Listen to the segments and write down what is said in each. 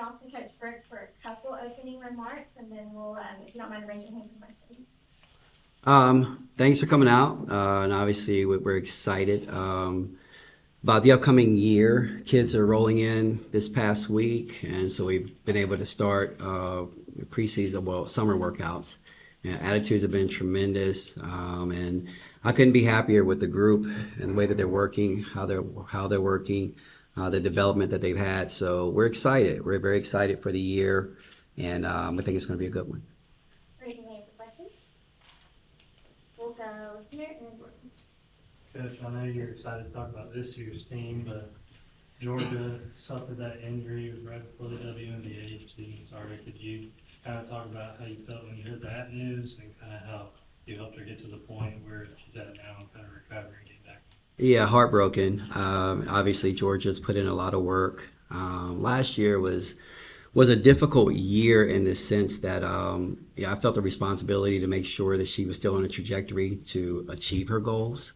off to Coach Brooks for a couple opening remarks, and then we'll, if you don't mind, raise your hand for questions. Thanks for coming out, and obviously we're excited about the upcoming year. Kids are rolling in this past week, and so we've been able to start preseason, well, summer workouts. And attitudes have been tremendous, and I couldn't be happier with the group and the way that they're working, how they're working, the development that they've had. So we're excited. We're very excited for the year, and we think it's going to be a good one. Raise your hand for questions. We'll go here and then Jordan. Coach, I know you're excited to talk about this year's team, but Georgia suffered that injury right before the WNBA season started. Could you kind of talk about how you felt when you heard that news and kind of how you helped her get to the point where she's at now and kind of recovering and getting back? Yeah, heartbroken. Obviously, Georgia's put in a lot of work. Last year was a difficult year in the sense that I felt the responsibility to make sure that she was still on a trajectory to achieve her goals.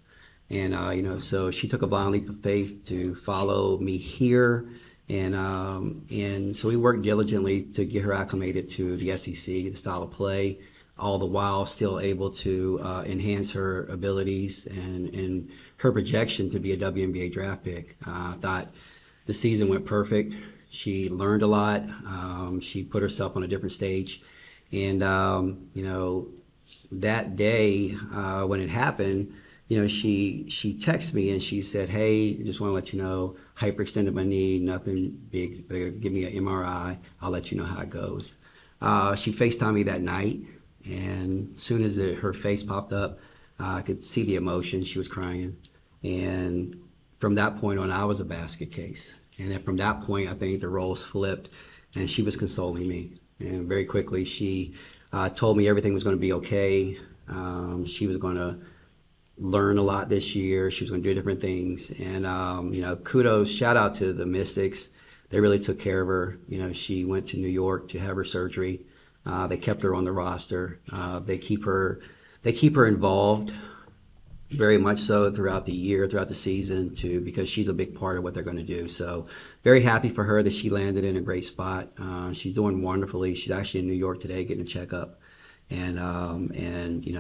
And so she took a blind leap of faith to follow me here, and so we worked diligently to get her acclimated to the SEC, the style of play, all the while still able to enhance her abilities and her projection to be a WNBA draft pick. I thought the season went perfect. She learned a lot. She put herself on a different stage, and that day when it happened, she texted me and she said, "Hey, just want to let you know, hyperextended my knee, nothing big. They're gonna give me an MRI. I'll let you know how it goes." She FaceTimed me that night, and as soon as her face popped up, I could see the emotion. She was crying, and from that point on, I was a basket case. And then from that point, I think the roles flipped, and she was consoling me. And very quickly, she told me everything was going to be okay. She was going to learn a lot this year. She was going to do different things. And, kudos, shout out to the Mystics. They really took care of her. She went to New York to have her surgery. They kept her on the roster. They keep her involved very much so throughout the year, throughout the season, too, because she's a big part of what they're going to do. So very happy for her that she landed in a great spot. She's doing wonderfully. She's actually in New York today getting a checkup. And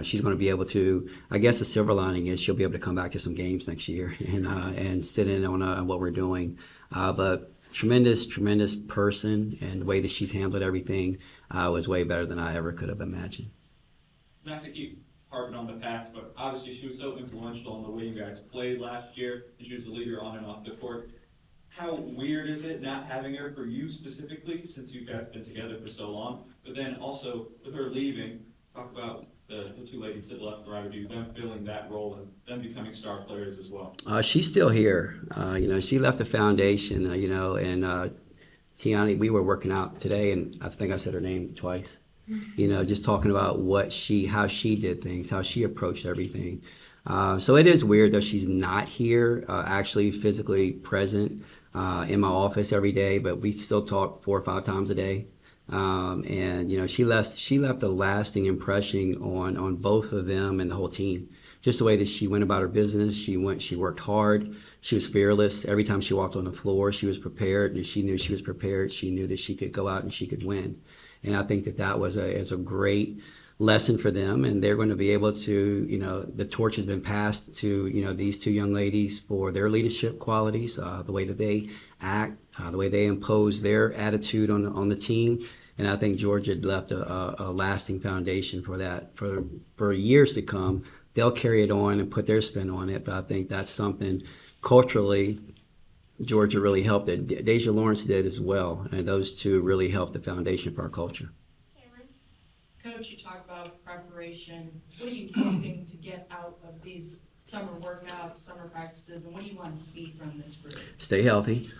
she's going to be able to, I guess the silver lining is she'll be able to come back to some games next year and sit in on what we're doing. But tremendous person, and the way that she's handled everything was way better than I ever could have imagined. Not to keep harping on the past, but obviously she was so influential in the way you guys played last year, and she was a leader on and off the court. How weird is it not having her for you specifically, since you guys have been together for so long? But then also, with her leaving, talk about the two ladies that left right of you, them filling that role and them becoming star players as well. She's still here. She left a foundation, and Tiani, we were working out today, and I think I said her name twice. Just talking about how she did things, how she approached everything. So it is weird that she's not here, actually physically present in my office every day, but we still talk 4 or 5 times a day. And she left a lasting impression on both of them and the whole team. Just the way that she went about her business, she worked hard, she was fearless. Every time she walked on the floor, she was prepared, and she knew she was prepared. She knew that she could go out and she could win. And I think that was a great lesson for them, and they're going to be able to, the torch has been passed to, these two young ladies for their leadership qualities, the way that they act, the way they impose their attitude on the team. And I think Georgia left a lasting foundation for that for years to come. They'll carry it on and put their spin on it, but I think that's something culturally Georgia really helped it. Deja Lawrence did as well, and those two really helped the foundation for our culture. Coach, you talk about preparation. What are you hoping to get out of these summer workouts, summer practices, and what do you want to see from this group? Stay healthy,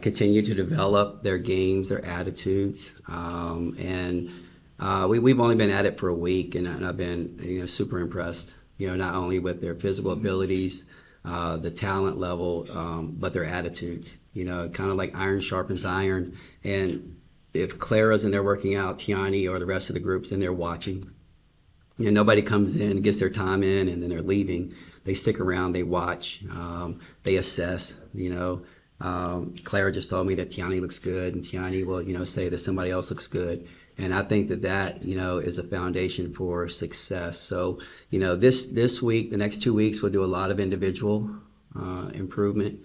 continue to develop their games, their attitudes, and we've only been at it for a week, and I've been super impressed. Not only with their physical abilities, the talent level, but their attitudes. Kind of like iron sharpens iron, and if Clara's in there working out, Tiani or the rest of the groups in there watching. Nobody comes in, gets their time in, and then they're leaving. They stick around, they watch, they assess. Clara just told me that Tiani looks good, and Tiani will, say that somebody else looks good. And I think that, is a foundation for success. So, this week, the next 2 weeks, we'll do a lot of individual improvement.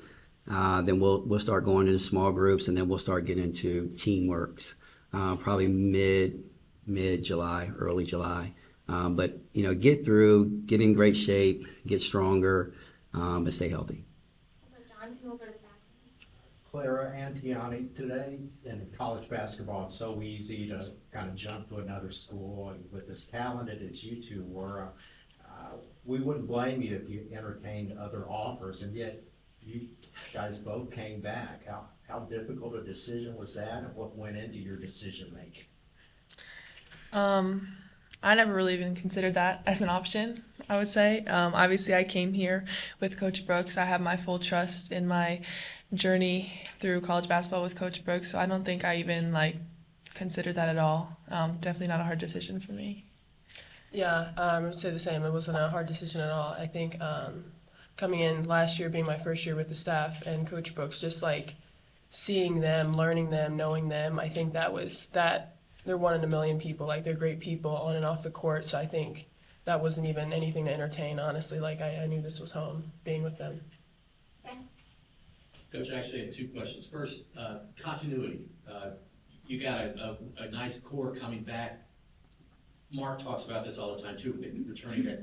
Then we'll start going into small groups, and then we'll start getting into teamworks, probably mid July, early July. But get through, get in great shape, get stronger, and stay healthy. John, who will go to the bathroom? Clara and Tiani, today in college basketball, it's so easy to kind of jump to another school, and with as talented as you two were, we wouldn't blame you if you entertained other offers, and yet you guys both came back. How difficult a decision was that, and what went into your decision making? I never really even considered that as an option, I would say. Obviously, I came here with Coach Brooks. I have my full trust in my journey through college basketball with Coach Brooks, so I don't think I even considered that at all. Definitely not a hard decision for me. Yeah, I would say the same. It wasn't a hard decision at all. I think coming in last year, being my first year with the staff and Coach Brooks, just seeing them, learning them, knowing them, I think that they're one in a million people. They're great people on and off the court, so I think that wasn't even anything to entertain, honestly. I knew this was home, being with them. Coach, I actually had two questions. First, continuity. You got a nice core coming back. Mark talks about this all the time too, returning guys.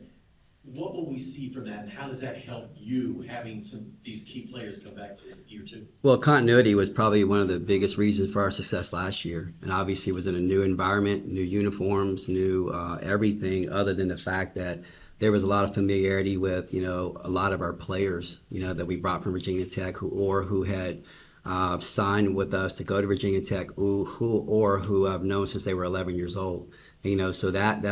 What will we see from that, and how does that help you having these key players come back for year two? Well, continuity was probably one of the biggest reasons for our success last year. And obviously it was in a new environment, new uniforms, new everything, other than the fact that there was a lot of familiarity with, a lot of our players, that we brought from Virginia Tech who had signed with us to go to Virginia Tech who I've known since they were 11 years old. So that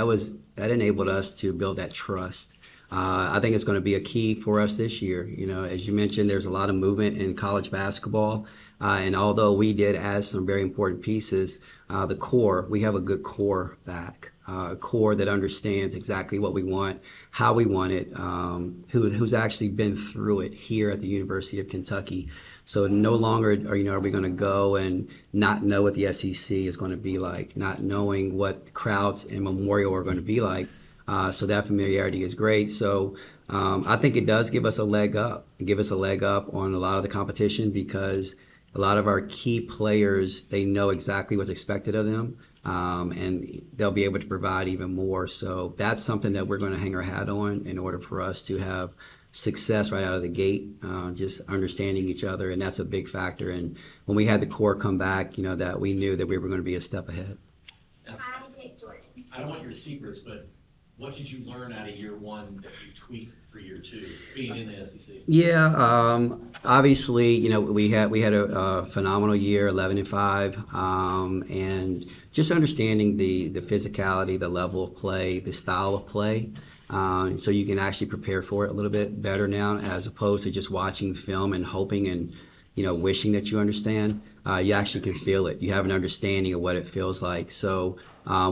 enabled us to build that trust. I think it's going to be a key for us this year. As you mentioned, there's a lot of movement in college basketball. And although we did add some very important pieces, the core, we have a good core back, a core that understands exactly what we want, how we want it, who's actually been through it here at the University of Kentucky. So no longer are we going to go and not know what the SEC is going to be like, not knowing what crowds in Memorial are going to be like. So that familiarity is great. So I think it does give us a leg up. Give us a leg up on a lot of the competition because a lot of our key players, they know exactly what's expected of them, and they'll be able to provide even more. So that's something that we're going to hang our hat on in order for us to have success right out of the gate, just understanding each other, and that's a big factor. And when we had the core come back, that we knew that we were going to be a step ahead. I picked Jordan. I don't want your secrets, but what did you learn out of year one that you tweaked for year two, being in the SEC? Yeah, obviously, we had a phenomenal year, 11-5, and just understanding the physicality, the level of play, the style of play. So you can actually prepare for it a little bit better now, as opposed to just watching film and hoping and wishing that you understand. You actually can feel it. You have an understanding of what it feels like. So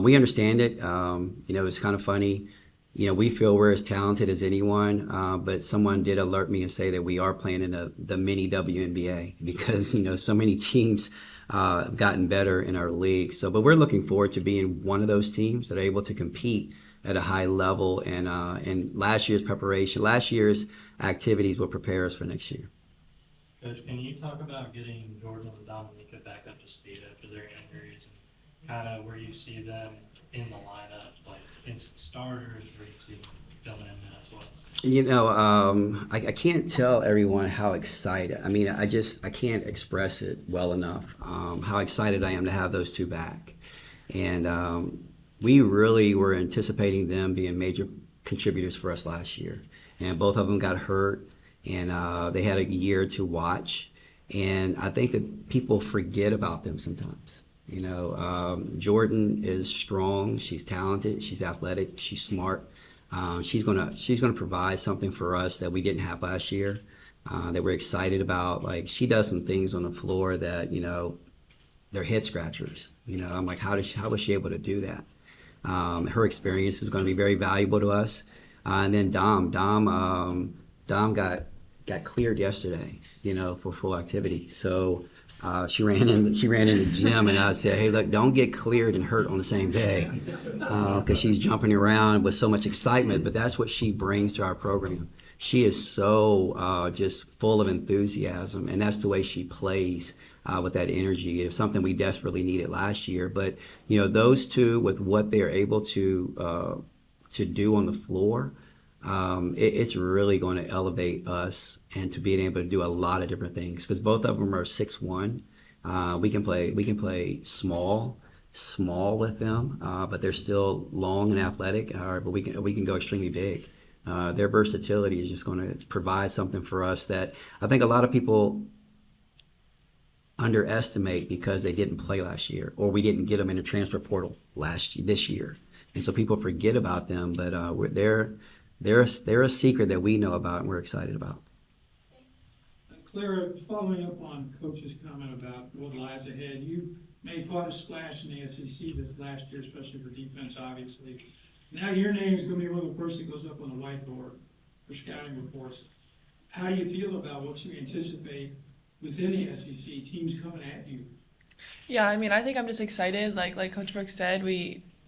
we understand it. It's kind of funny. We feel we're as talented as anyone, but someone did alert me and say that we are playing in the mini WNBA because so many teams have gotten better in our league. So, but we're looking forward to being one of those teams that are able to compete at a high level, and last year's activities will prepare us for next year. Coach, can you talk about getting Jordan and Dominica back up to speed after their injuries and kind of where you see them in the lineup, instant starters, where you see them filling in as well? I can't tell everyone how excited. I can't express it well enough, how excited I am to have those two back. And we really were anticipating them being major contributors for us last year. And both of them got hurt, and they had a year to watch. And I think that people forget about them sometimes. Jordan is strong. She's talented. She's athletic. She's smart. She's gonna provide something for us that we didn't have last year, that we're excited about. She does some things on the floor that they're head scratchers. I'm like, how was she able to do that? Her experience is going to be very valuable to us. And then Dom got got cleared yesterday, for full activity. So she ran in the gym, and I said, hey, look, don't get cleared and hurt on the same day, because she's jumping around with so much excitement. But that's what she brings to our program. She is so just full of enthusiasm, and that's the way she plays with that energy. It's something we desperately needed last year. But those two, with what they're able to do on the floor, it's really going to elevate us and to being able to do a lot of different things, because both of them are 6'1". We can play small with them, but they're still long and athletic. But we can go extremely big. Their versatility is just going to provide something for us that I think a lot of people underestimate because they didn't play last year, or we didn't get them in the transfer portal this year, and so people forget about them. But they're a secret that we know about and we're excited about. Clara, following up on Coach's comment about what lies ahead, you made quite a splash in the SEC this last year, especially for defense, obviously. Now your name is going to be one of the first that goes up on the whiteboard for scouting reports. How do you feel about what you anticipate within the SEC, teams coming at you? Yeah, I mean, I think I'm just excited. Like Coach Brooks said,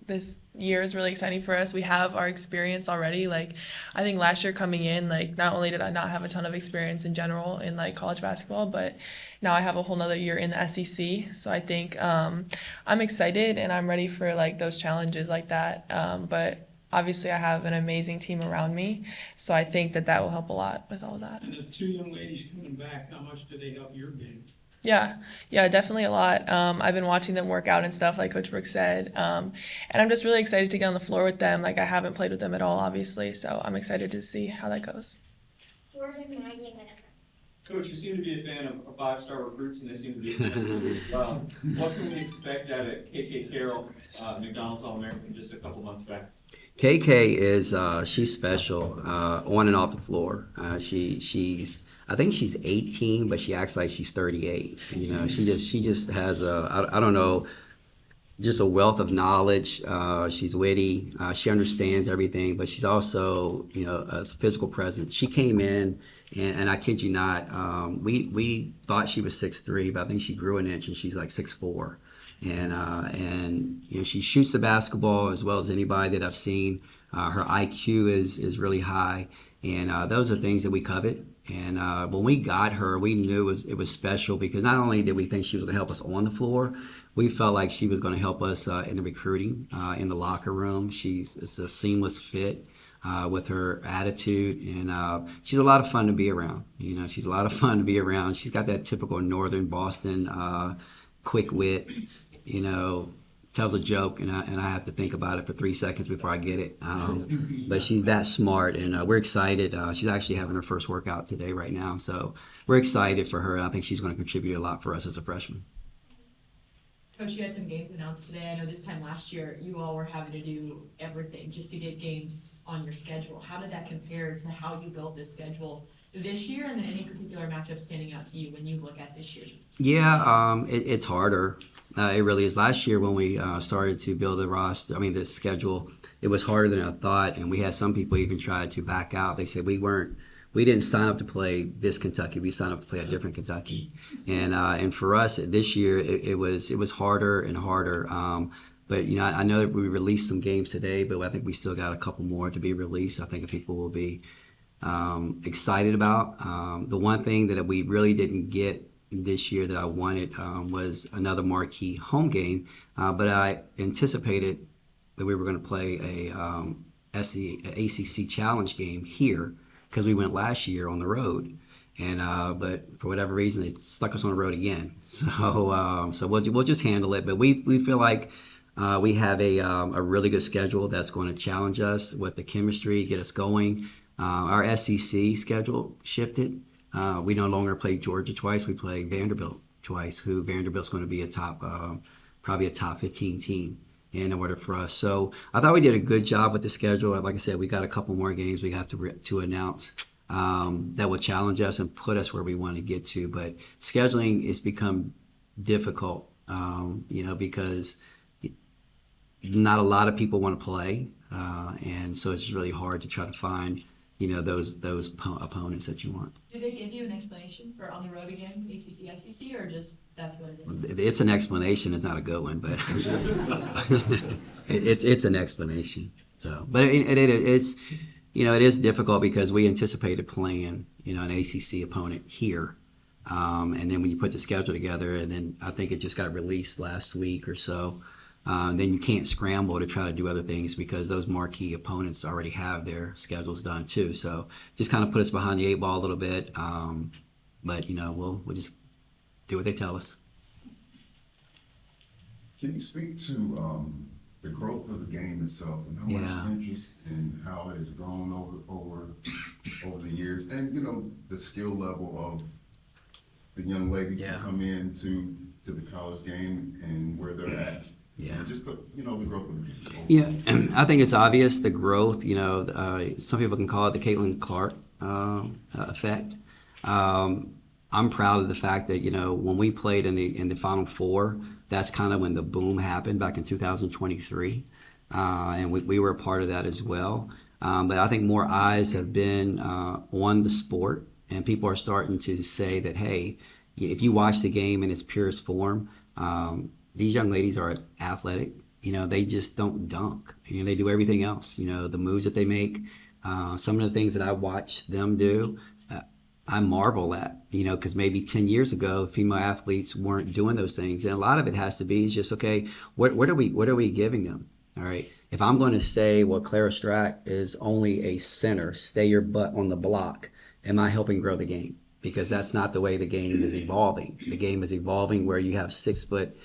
this year is really exciting for us. We have our experience already. Like, I think last year coming in, like, not only did I not have a ton of experience in general in like college basketball, but now I have a whole nother year in the SEC. So I think I'm excited and I'm ready for like those challenges like that. But obviously I have an amazing team around me. So I think that will help a lot with all of that. And the two young ladies coming back, how much do they help your game? Yeah, definitely a lot. I've been watching them work out and stuff, like Coach Brooks said, and I'm just really excited to get on the floor with them. Like, I haven't played with them at all, obviously, so I'm excited to see how that goes. Jordan, Maggie, and Jennifer. Coach, you seem to be a fan of five-star recruits, and they seem to be a fan of you as well. What can we expect out of KK Carroll, McDonald's All-American, just a couple months back? KK is she's special on and off the floor. She's I think she's 18, but she acts like she's 38. She just has I don't know, just a wealth of knowledge. She's witty. She understands everything, but she's also a physical presence. She came in, and I kid you not, we thought she was 6'3", but I think she grew an inch, and she's like 6'4". And she shoots the basketball as well as anybody that I've seen. Her IQ is really high, and those are things that we covet. And when we got her, we knew it was special, because not only did we think she was going to help us on the floor, we felt like she was going to help us in the recruiting, in the locker room. It's a seamless fit with her attitude, and she's a lot of fun to be around. She's a lot of fun to be around. She's got that typical Northern Boston quick wit. Tells a joke, and I have to think about it for 3 seconds before I get it. But she's that smart, and we're excited. She's actually having her first workout today right now, so we're excited for her. I think she's going to contribute a lot for us as a freshman. Coach, you had some games announced today. I know this time last year you all were having to do everything just to get games on your schedule. How did that compare to how you built this schedule this year, and then any particular matchup standing out to you when you look at this year? Yeah, it's harder. It really is. Last year when we started to build the schedule, it was harder than I thought, and we had some people even try to back out. They said we didn't sign up to play this Kentucky. We signed up to play a different Kentucky, and for us this year it was harder and harder. But I know that we released some games today, but I think we still got a couple more to be released. I think people will be excited about. The one thing that we really didn't get this year that I wanted was another marquee home game, but I anticipated that we were going to play a ACC challenge game here, because we went last year on the road, and but for whatever reason they stuck us on the road again. So we'll just handle it. But we feel like we have a really good schedule that's going to challenge us with the chemistry, get us going. Our SEC schedule shifted. We no longer play Georgia twice. We play Vanderbilt twice, who Vanderbilt's going to be probably a top 15 team in order for us. So I thought we did a good job with the schedule. Like I said, we got a couple more games we have to announce that will challenge us and put us where we want to get to. But scheduling has become difficult, because not a lot of people want to play, and so it's really hard to try to find those opponents that you want. Do they give you an explanation for on the road again, ACC, ICC, or just that's what it is? It's an explanation. It's not a good one, but it's an explanation. So, but it's it is difficult because we anticipated playing an ACC opponent here, and then when you put the schedule together, and then I think it just got released last week or so. Then you can't scramble to try to do other things because those marquee opponents already have their schedules done too. So just kind of put us behind the eight ball a little bit. But we'll just do what they tell us. Can you speak to the growth of the game itself and how much interest and how it has grown over the years, and the skill level of the young ladies who come in to the college game and where they're at? Yeah. And just the growth of the game. Yeah, I think it's obvious the growth. Some people can call it the Caitlin Clark effect. I'm proud of the fact that when we played in the Final Four, that's kind of when the boom happened back in 2023, and we were a part of that as well. But I think more eyes have been on the sport, and people are starting to say that, hey, if you watch the game in its purest form. These young ladies are athletic. They just don't dunk. They do everything else. The moves that they make, some of the things that I watch them do, I marvel at. Because maybe 10 years ago, female athletes weren't doing those things, and a lot of it has to be just okay. What are we giving them? All right. If I'm going to say, well, Clara Strack is only a center, stay your butt on the block, am I helping grow the game? Because that's not the way the game is evolving. The game is evolving where you have 6'5"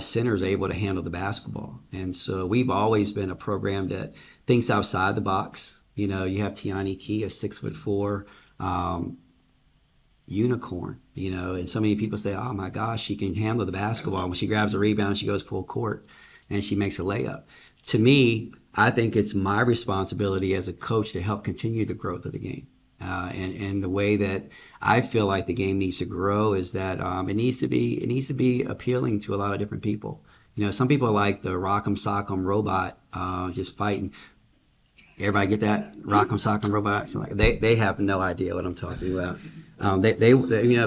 centers able to handle the basketball. And so we've always been a program that thinks outside the box. You have Tiani Key, a 6'4" unicorn, and so many people say, oh my gosh, she can handle the basketball. When she grabs a rebound, she goes full court and she makes a layup. To me, I think it's my responsibility as a coach to help continue the growth of the game. And the way that I feel like the game needs to grow is that it needs to be appealing to a lot of different people. Some people like the rock'em sock'em robot, just fighting. Everybody get that rock'em sock'em robot? So they have no idea what I'm talking about.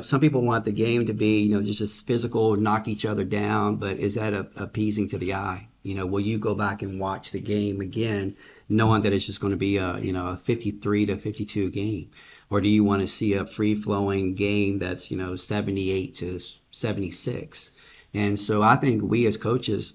Some people want the game to be just as physical, knock each other down, but is that appeasing to the eye? Will you go back and watch the game again, knowing that it's just going to be a 53-52 game? Or do you want to see a free-flowing game that's 78-76? And so I think we as coaches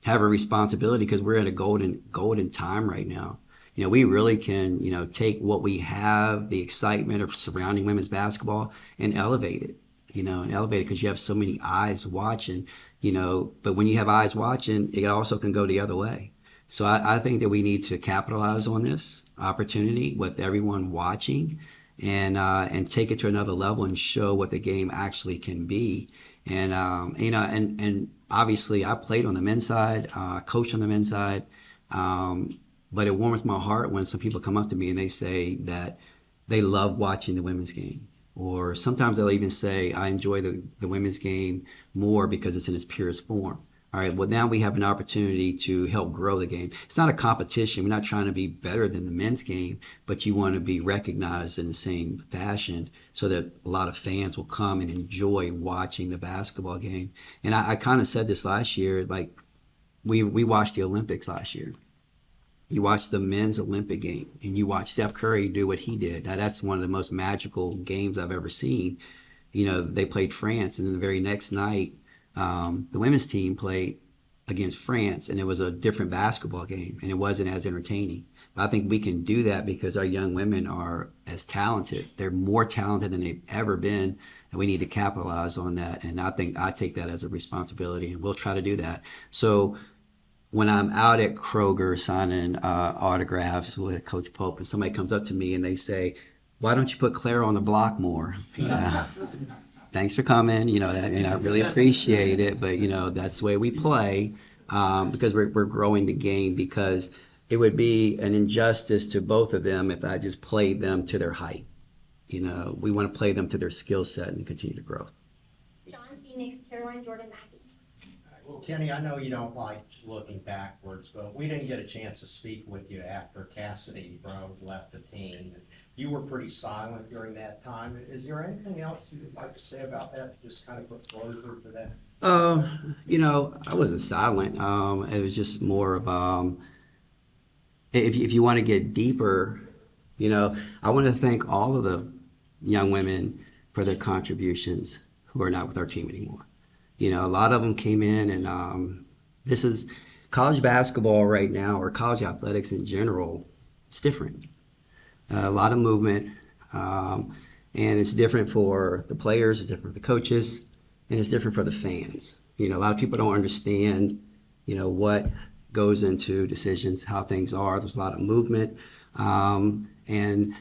have a responsibility because we're at a golden time right now. We really can take what we have, the excitement of surrounding women's basketball, and elevate it. Because you have so many eyes watching. But when you have eyes watching, it also can go the other way. So I think that we need to capitalize on this opportunity with everyone watching, and take it to another level and show what the game actually can be. And obviously I played on the men's side, coached on the men's side, but it warms my heart when some people come up to me and they say that they love watching the women's game. Or sometimes they'll even say, I enjoy the women's game more because it's in its purest form. All right, well, now we have an opportunity to help grow the game. It's not a competition. We're not trying to be better than the men's game, but you want to be recognized in the same fashion so that a lot of fans will come and enjoy watching the basketball game. And I kind of said this last year, like we watched the Olympics last year. You watch the men's Olympic game, and you watch Steph Curry do what he did. Now, that's one of the most magical games I've ever seen. They played France, and then the very next night, the women's team played against France, and it was a different basketball game, and it wasn't as entertaining. But I think we can do that because our young women are as talented. They're more talented than they've ever been, and we need to capitalize on that. And I think I take that as a responsibility, and we'll try to do that. So when I'm out at Kroger signing autographs with Coach Pope, and somebody comes up to me and they say, why don't you put Clara on the block more? Thanks for coming, and I really appreciate it, but, that's the way we play, because we're growing the game, because it would be an injustice to both of them if I just played them to their height. We want to play them to their skill set and continue to grow. John Phoenix, Caroline Jordan Mackey. Kenny, I know you don't like looking backwards, but we didn't get a chance to speak with you after Cassidy Rowe left the team. You were pretty silent during that time. Is there anything else you'd like to say about that? Just kind of put closure to that. I wasn't silent. It was just more of, if you want to get deeper, I want to thank all of the young women for their contributions who are not with our team anymore. A lot of them came in, and this is college basketball right now, or college athletics in general. It's different. A lot of movement, and it's different for the players, it's different for the coaches, and it's different for the fans. A lot of people don't understand, what goes into decisions, how things are. There's a lot of movement, and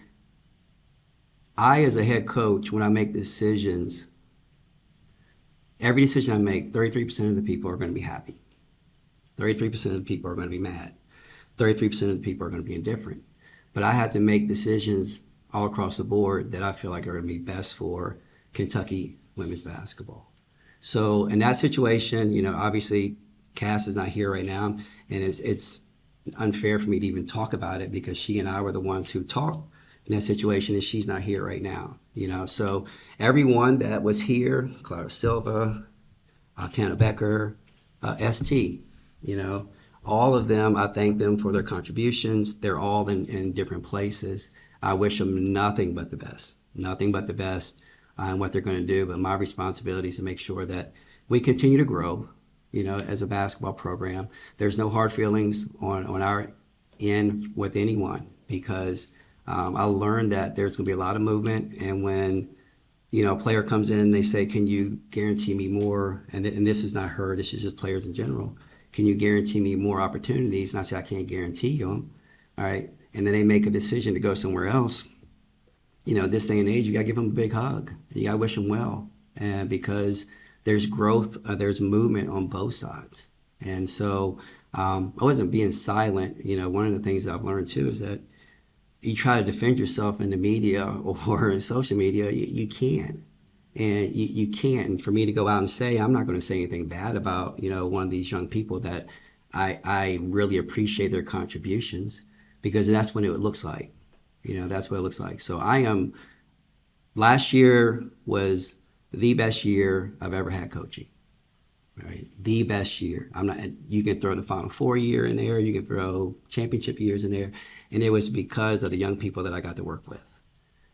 I, as a head coach, when I make decisions, every decision I make, 33% of the people are going to be happy. 33% of the people are going to be mad. 33% of the people are going to be indifferent. But I have to make decisions all across the board that I feel like are going to be best for Kentucky women's basketball. So in that situation, obviously Cass is not here right now, and it's unfair for me to even talk about it because she and I were the ones who talked in that situation, and she's not here right now. So everyone that was here, Clara Silva, Tana Becker, ST, all of them, I thank them for their contributions. They're all in different places. I wish them nothing but the best in what they're going to do. But my responsibility is to make sure that we continue to grow, as a basketball program. There's no hard feelings on our end with anyone because I learned that there's going to be a lot of movement. And when, a player comes in, they say, can you guarantee me more? And this is not her, this is just players in general. Can you guarantee me more opportunities? And I say, I can't guarantee you them. All right. And then they make a decision to go somewhere else. This day and age, you got to give them a big hug. You got to wish them well. And because there's growth, there's movement on both sides. And so I wasn't being silent. One of the things that I've learned too is that you try to defend yourself in the media or in social media, you can't. And you can't. And for me to go out and say, I'm not going to say anything bad about, one of these young people that I really appreciate their contributions because that's what it looks like. That's what it looks like. So last year was the best year I've ever had coaching. Right? The best year. You can throw the Final Four year in there, you can throw championship years in there. And it was because of the young people that I got to work with.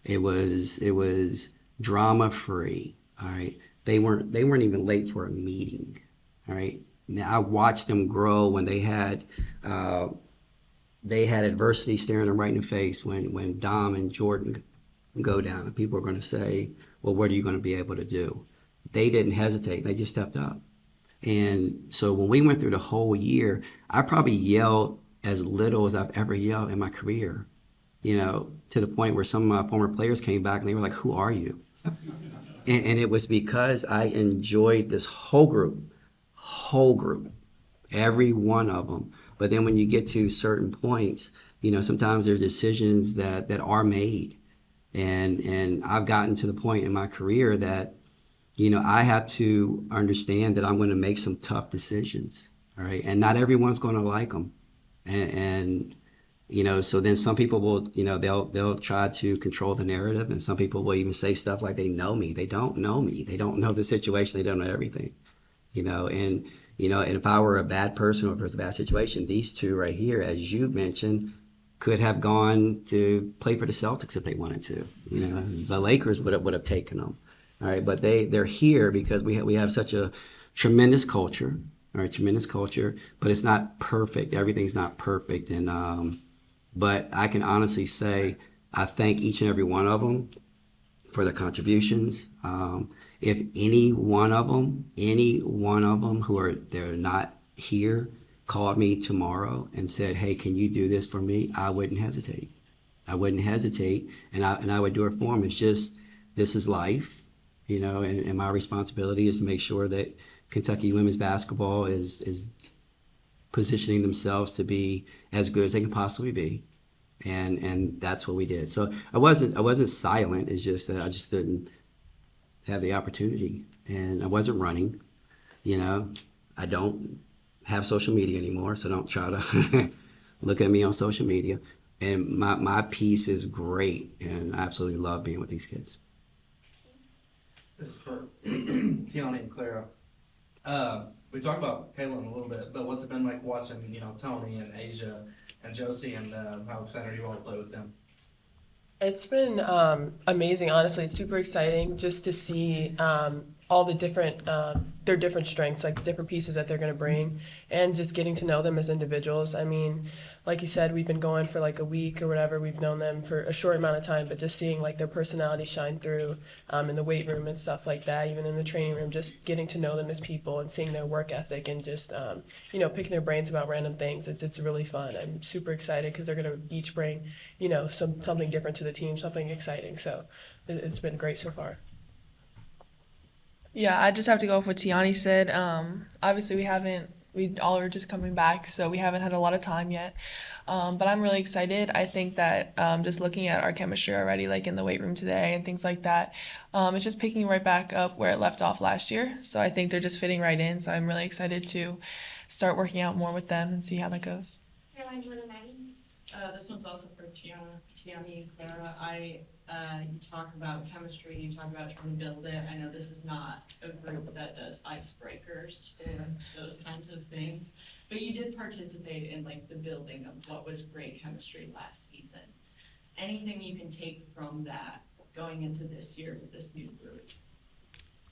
It was drama free. All right. They weren't even late for a meeting. All right. Now I watched them grow when they had adversity staring them right in the face when Dom and Jordan go down and people are going to say, well, what are you going to be able to do? They didn't hesitate. They just stepped up. And so when we went through the whole year, I probably yelled as little as I've ever yelled in my career, to the point where some of my former players came back and they were like, who are you? And it was because I enjoyed this whole group, every one of them. But then when you get to certain points, sometimes there's decisions that are made. And I've gotten to the point in my career that, I have to understand that I'm going to make some tough decisions. All right. And not everyone's going to like them. And so then some people will, they'll try to control the narrative. And some people will even say stuff like they know me. They don't know me. They don't know the situation. They don't know everything, and if I were a bad person or if it was a bad situation, these two right here, as you mentioned, could have gone to play for the Celtics if they wanted to. The Lakers would have taken them. All right, but they're here because we have such a tremendous culture. All right, tremendous culture, but it's not perfect. Everything's not perfect, and but I can honestly say I thank each and every one of them for their contributions. If any one of them they're not here, called me tomorrow and said, "Hey, can you do this for me?" I wouldn't hesitate. And I would do it for them. It's just this is life. And my responsibility is to make sure that Kentucky women's basketball is positioning themselves to be as good as they can possibly be, and that's what we did. So I wasn't silent. It's just that I just didn't have the opportunity, and I wasn't running. I don't have social media anymore, so don't try to look at me on social media. And my piece is great, and I absolutely love being with these kids. This is for Tiana and Clara. We talked about Kaylin a little bit, but what's it been like watching, Tony and Asia and Josie, and how excited are you all to play with them? It's been amazing, honestly. It's super exciting just to see all the different, their different strengths, like different pieces that they're going to bring, and just getting to know them as individuals. I mean, like you said, we've been going for like a week or whatever. We've known them for a short amount of time, but just seeing like their personality shine through in the weight room and stuff like that, even in the training room, just getting to know them as people and seeing their work ethic and just, picking their brains about random things. It's really fun. I'm super excited because they're going to each bring, something different to the team, something exciting. So it's been great so far. Yeah, I just have to go with what Tiani said. Obviously, we all are just coming back, so we haven't had a lot of time yet. But I'm really excited. I think that just looking at our chemistry already, like in the weight room today and things like that, it's just picking right back up where it left off last year. So I think they're just fitting right in. So I'm really excited to start working out more with them and see how that goes. Caroline, Jordan, Maggie? This one's also for Tiani and Clara. You talk about chemistry, you talk about trying to build it. I know this is not a group that does icebreakers or those kinds of things, but you did participate in like the building of what was great chemistry last season. Anything you can take from that going into this year with this new group?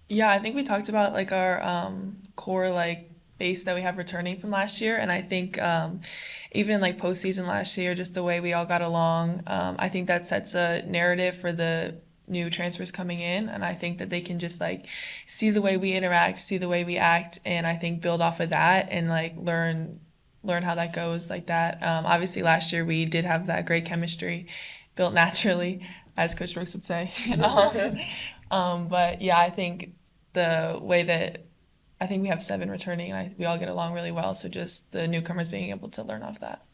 Yeah, I think we talked about like our core like base that we have returning from last year, and I think even in like postseason last year, just the way we all got along, I think that sets a narrative for the new transfers coming in, and I think that they can just like see the way we interact, see the way we act, and I think build off of that and like learn how that goes like that. Obviously last year we did have that great chemistry built naturally, as Coach Brooks would say. But yeah, I think the way that I think we have 7 returning, and we all get along really well. So just the newcomers being able to learn off that.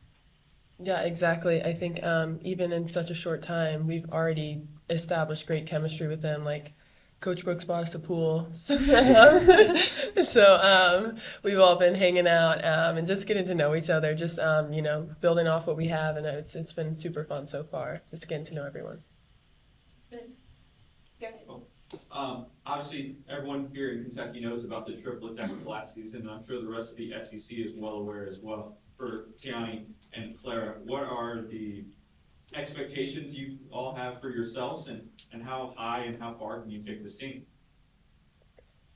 Yeah, exactly. I think even in such a short time, we've already established great chemistry with them. Like Coach Brooks bought us a pool, so we've all been hanging out and just getting to know each other. Just building off what we have, and it's been super fun so far. Just getting to know everyone. Good. Go ahead. Obviously, everyone here in Kentucky knows about the triplets after last season, and I'm sure the rest of the SEC is well aware as well. For Tiani and Clara, what are the expectations you all have for yourselves, and how high and how far can you take this team?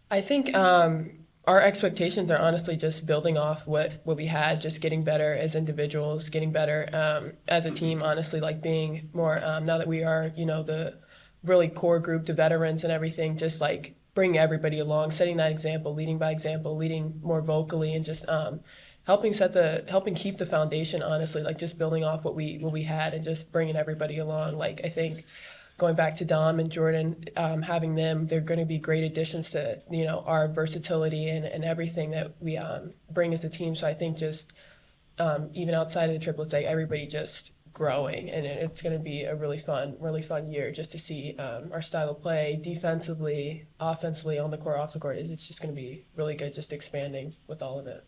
I think our expectations are honestly just building off what we had, just getting better as individuals, getting better as a team, honestly, like being more, now that we are, the really core group, the veterans and everything, just like bring everybody along, setting that example, leading by example, leading more vocally, and just helping keep the foundation, honestly, like just building off what we had and just bringing everybody along. Like I think going back to Dom and Jordan, having them, they're going to be great additions to our versatility and everything that we bring as a team. So I think just even outside of the triplets, like everybody just growing, and it's going to be a really fun year just to see our style of play defensively, offensively, on the court, off the court. It's just going to be really good, just expanding with all of it.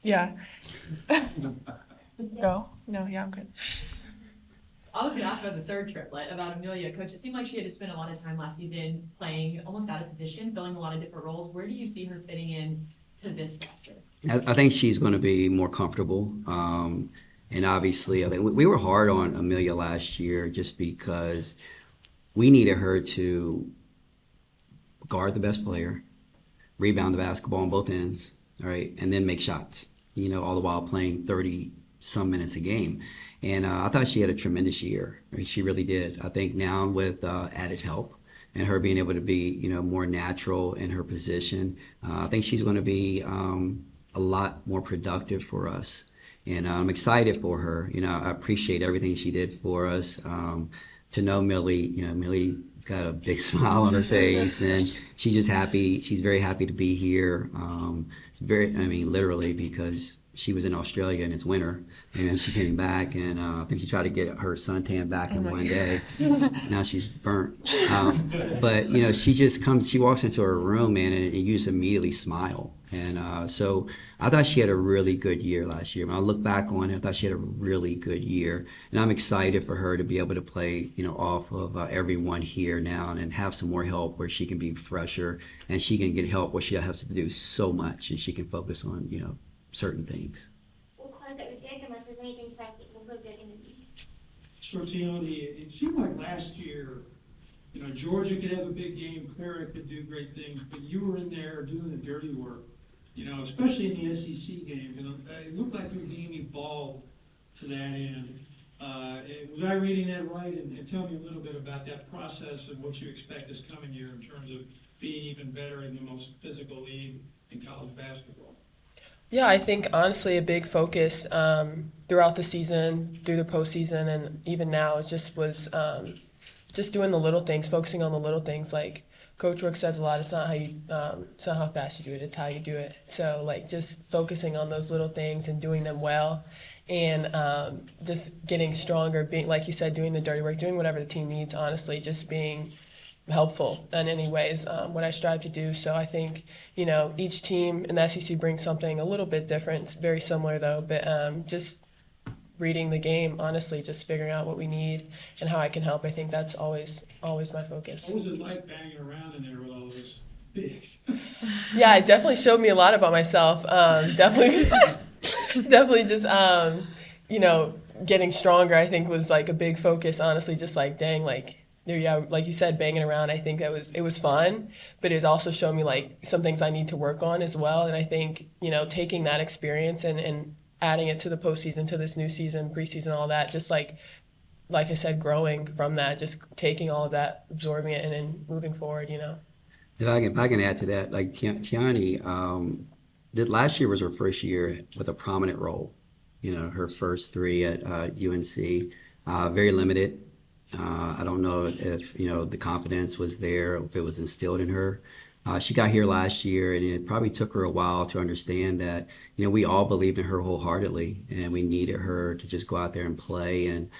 Yeah. Go. No, yeah, I'm good. I was gonna ask about the third triplet, about Amelia. Coach, it seemed like she had to spend a lot of time last season playing almost out of position, filling a lot of different roles. Where do you see her fitting in to this roster? I think she's going to be more comfortable. And obviously, I think we were hard on Amelia last year just because we needed her to guard the best player, rebound the basketball on both ends, all right, and then make shots, all the while playing 30-some minutes a game. And I thought she had a tremendous year. I mean, she really did. I think now with added help and her being able to be, more natural in her position, I think she's going to be a lot more productive for us. And I'm excited for her. I appreciate everything she did for us. To know Millie, Millie's got a big smile on her face, and she's just happy. She's very happy to be here. Literally, because she was in Australia and it's winter, and then she came back, and I think she tried to get her suntan back in one day. Now she's burnt. But you know, she walks into her room, man, and you just immediately smile. And so I thought she had a really good year last year. When I look back on it, I thought she had a really good year, and I'm excited for her to be able to play, you know, off of everyone here now, and have some more help where she can be fresher, and she can get help where she has to do so much, and she can focus on, you know, certain things. We'll close it with Dick unless there's anything for us that we'll go Dick in the meeting. So Tiani, it seemed like last year, you know, Georgia could have a big game, Clara could do great things, but you were in there doing the dirty work, you know, especially in the SEC game. You know, it looked like you were being evolved to that end. Was I reading that right? And tell me a little bit about that process and what you expect this coming year in terms of being even better in the most physical league in college basketball. Yeah, I think honestly a big focus throughout the season, through the postseason, and even now, it just was just doing the little things, focusing on the little things. Like Coach Rook says a lot, it's not how fast you do it, it's how you do it. So like just focusing on those little things and doing them well, and just getting stronger, being, like you said, doing the dirty work, doing whatever the team needs. Honestly, just being helpful in any ways, what I strive to do. So I think, you know, each team in the SEC brings something a little bit different. It's very similar though, but just reading the game, honestly, just figuring out what we need and how I can help. I think that's always my focus. What was it like banging around in there with all those bigs? Yeah, it definitely showed me a lot about myself. Definitely just, you know, getting stronger, I think, was like a big focus, honestly, just like, dang, like, yeah, like you said, banging around, I think it was fun, but it also showed me like some things I need to work on as well. And I think, you know, taking that experience and adding it to the postseason, to this new season, preseason, all that, just like I said, growing from that, just taking all of that, absorbing it, and then moving forward, you know. If I can add to that, like Tiani, last year was her first year with a prominent role. You know, her first 3 at UNC, very limited. I don't know if, you know, the confidence was there, if it was instilled in her. She got here last year, and it probably took her a while to understand that, you know, we all believed in her wholeheartedly, and we needed her to just go out there and play. And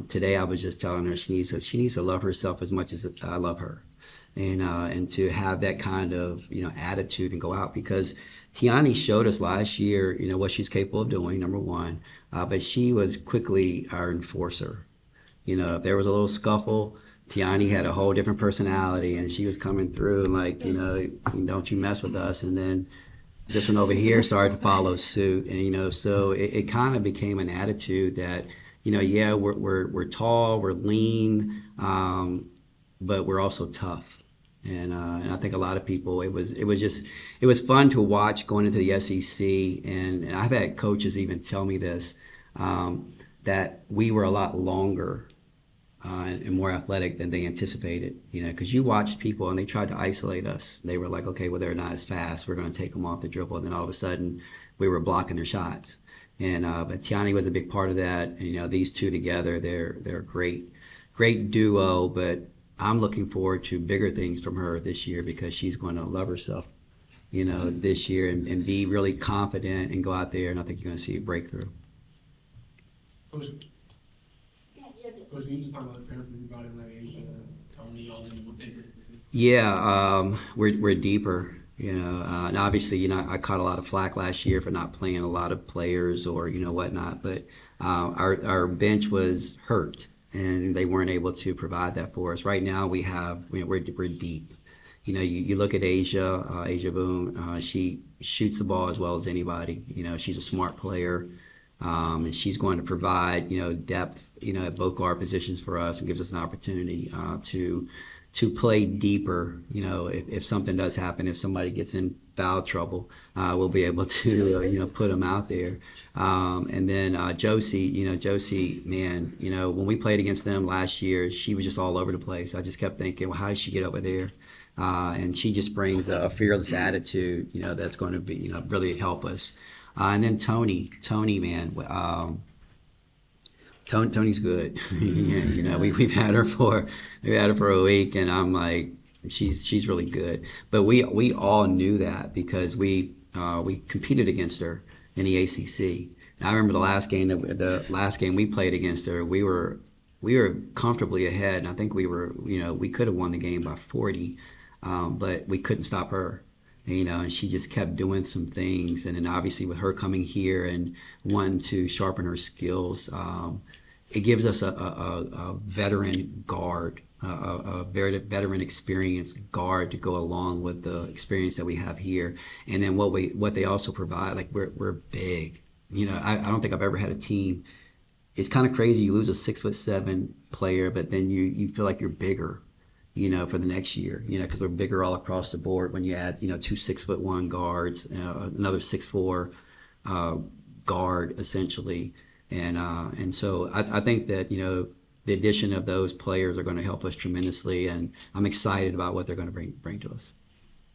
today I was just telling her she needs to love herself as much as I love her, and to have that kind of, you know, attitude and go out, because Tiani showed us last year, you know, what she's capable of doing, number one, but she was quickly our enforcer. You know, if there was a little scuffle, Tiani had a whole different personality, and she was coming through and like, you know, don't you mess with us. And then this one over here started to follow suit, and you know, so it kind of became an attitude that, you know, yeah, we're tall, we're lean, but we're also tough. And I think a lot of people, it was fun to watch going into the SEC, and I've had coaches even tell me this, that we were a lot longer and more athletic than they anticipated, you know, because you watched people and they tried to isolate us. They were like, okay, well, they're not as fast, we're going to take them off the dribble, and then all of a sudden we were blocking their shots. And but Tiani was a big part of that, and you know, these two together, they're a great duo. But I'm looking forward to bigger things from her this year, because she's going to love herself, you know, this year, and be really confident and go out there, and I think you're going to see a breakthrough. Yeah, you're good. Coach, can you just talk about the parents you brought in, like Asia, Tony, all them, what they did? Yeah, we're deeper, you know, and obviously, you know, I caught a lot of flack last year for not playing a lot of players or, you know, whatnot, but our bench was hurt, and they weren't able to provide that for us. Right now, we're deep. You know, you look at Asia Boone, she shoots the ball as well as anybody. You know, she's a smart player. And she's going to provide, you know, depth, you know, at both guard positions for us, and gives us an opportunity to play deeper. You know, if something does happen, if somebody gets in foul trouble, we'll be able to, you know, put them out there. And then Josie, man, you know, when we played against them last year, she was just all over the place. I just kept thinking, well, how did she get over there? And she just brings a fearless attitude, you know, that's going to be, you know, really help us. And then Tony, man, Tony's good. You know, we've had her for a week, and I'm like, she's really good. But we all knew that, because we competed against her, in the ACC. And I remember the last game we played against her, we were comfortably ahead, and I think we could have won the game by 40, but we couldn't stop her. And she just kept doing some things, and then obviously with her coming here and wanting to sharpen her skills, it gives us a veteran guard, a very veteran experienced guard to go along with the experience that we have here. And then what they also provide, like we're big. I don't think I've ever had a team. It's kind of crazy. You lose a 6'7" player, but then you feel like you're bigger, for the next year, because we're bigger all across the board. When you add, 2 6'1" guards, another 6'4" guard essentially, and so I think that the addition of those players are going to help us tremendously, and I'm excited about what they're going to bring to us.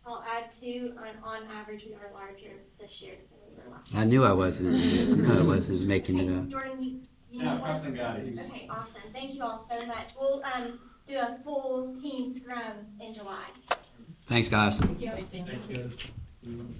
I'll add too, on average, we are larger this year than we were last year. I knew I wasn't making it up. Jordan, you No, need one? Preston got it. Okay, awesome. Thank you all so much. We'll do a full team scrum in July. Thanks, guys. Thank you. Thank you.